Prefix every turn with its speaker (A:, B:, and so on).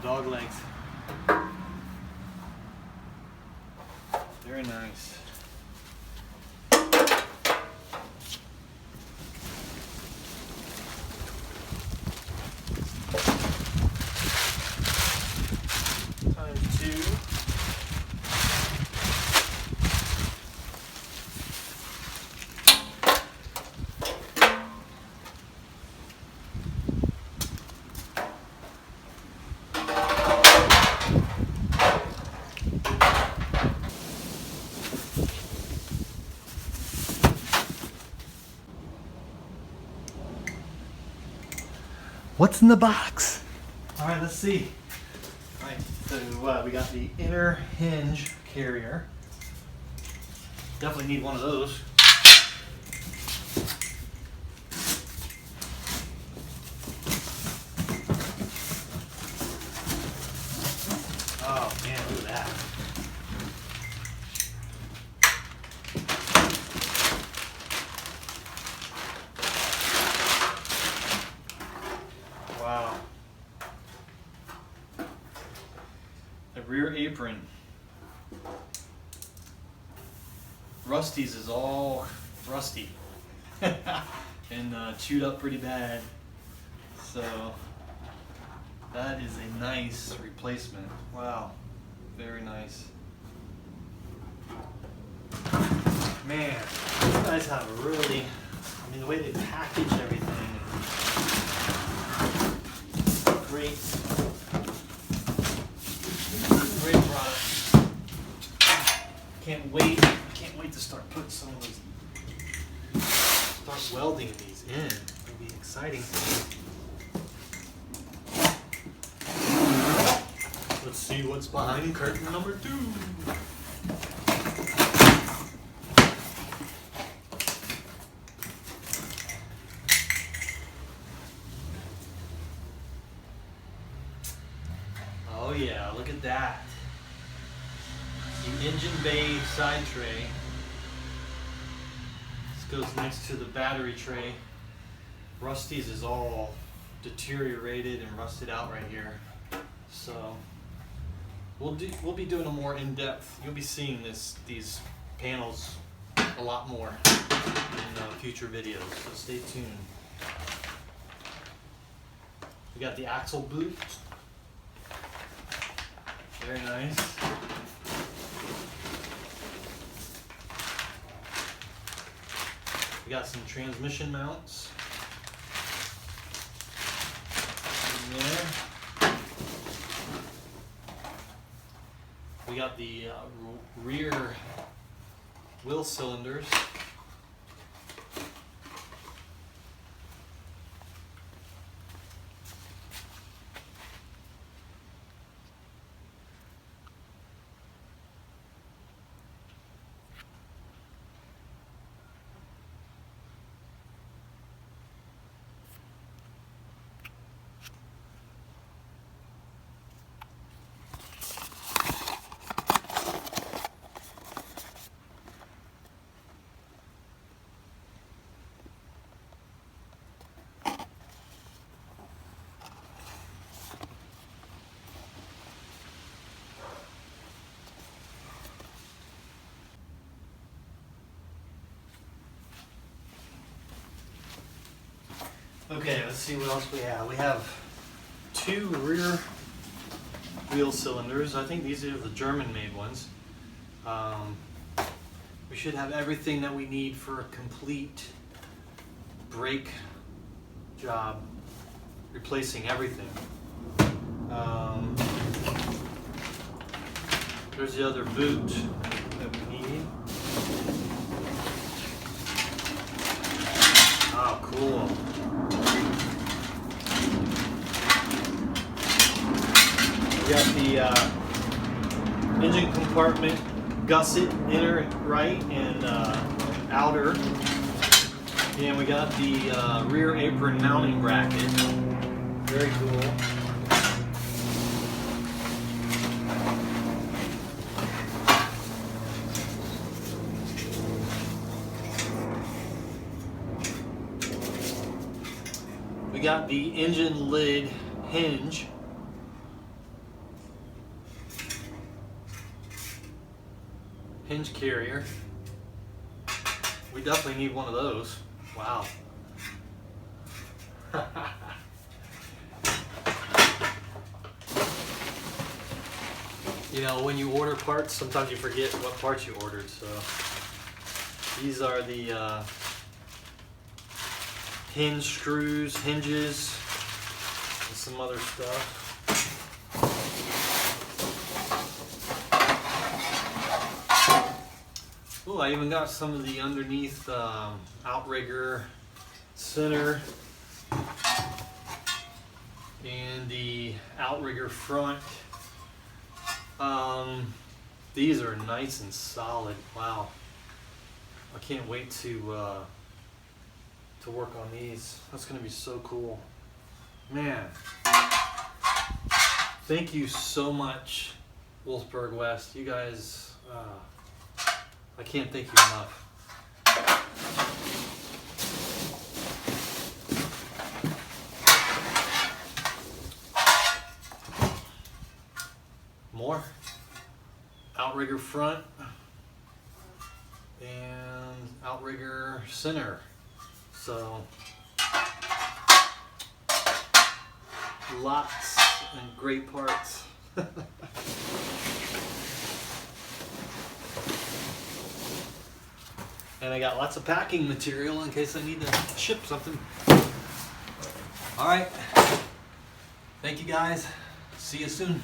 A: Dog legs. Very nice. Times 2. What's in the box? All right, let's see. All right, so we got the inner hinge carrier. Definitely need one of those. Oh man, look at that. Wow. The rear apron. Rusty's is all rusty and chewed up pretty bad. So that is a nice replacement. Wow, very nice. Man, these guys have a really, I mean, the way they package everything, great, great product. Can't wait to start putting some of those, start welding these in. It'll be exciting. Let's see what's behind curtain number 2. Oh yeah, look at that. The engine bay side tray. This goes next to the battery tray. Rusty's is all deteriorated and rusted out right here. So we'll be doing a more in-depth. You'll be seeing these panels a lot more in future videos. So stay tuned. We got the axle boot. Very nice. We got some transmission mounts in there. We got the rear wheel cylinders. Okay, let's see what else we have. We have 2 rear wheel cylinders. I think these are the German-made ones. We should have everything that we need for a complete brake job, replacing everything. There's the other boot that we need. Oh, cool. We got the engine compartment gusset, inner right and outer. And we got the rear apron mounting bracket. Very cool. We got the engine lid hinge. Hinge carrier. We definitely need one of those. Wow. You know, when you order parts, sometimes you forget what parts you ordered. So these are the hinge screws, hinges, and some other stuff. Oh, I even got some of the underneath outrigger center and the outrigger front. These are nice and solid. Wow. I can't wait to work on these. That's going to be so cool. Man. Thank you so much, Wolfsburg West. You guys, I can't thank you enough. More outrigger front and outrigger center. So lots and great parts. And I got lots of packing material in case I need to ship something. All right. Thank you guys. See you soon.